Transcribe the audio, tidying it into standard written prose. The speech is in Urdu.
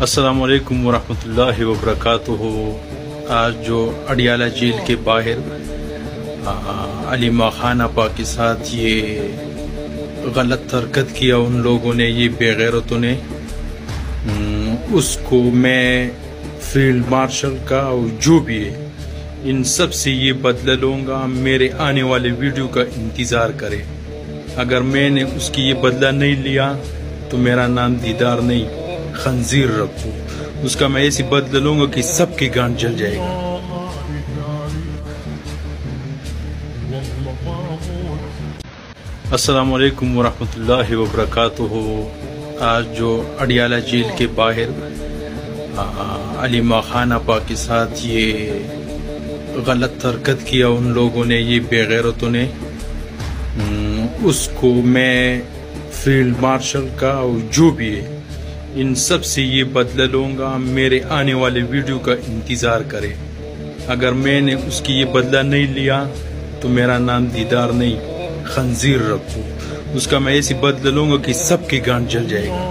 السلام علیکم ورحمۃ اللہ وبرکاتہ۔ آج جو اڈیالہ جیل کے باہر علیمہ خان آپا کے ساتھ یہ غلط حرکت کیا ان لوگوں نے، یہ بے غیرتوں نے، اس کو میں فیلڈ مارشل کا اور جو بھی ہے ان سب سے یہ بدلہ لوں گا۔ میرے آنے والے ویڈیو کا انتظار کریں۔ اگر میں نے اس کی یہ بدلہ نہیں لیا تو میرا نام دیدار نہیں خنزیر رکھو، اس کا میں ایسی بدلہ لوں گا کہ سب کی گانٹ جل جائے گا۔ السلام علیکم ورحمۃ اللہ وبرکاتہ۔ آج جو اڈیالہ جیل کے باہر علیمہ خان آپا کے ساتھ یہ غلط حرکت کیا ان لوگوں نے، یہ بے غیرتوں نے، اس کو میں فیلڈ مارشل کا اور جو بھی ہے ان سب سے یہ بدلہ لوں گا۔ میرے آنے والے ویڈیو کا انتظار کریں۔ اگر میں نے اس کی یہ بدلہ نہیں لیا تو میرا نام دیدار نہیں خنزیر رکھو، اس کا میں ایسی بدلہ لوں گا کہ سب کی گانٹ جل جائے گا۔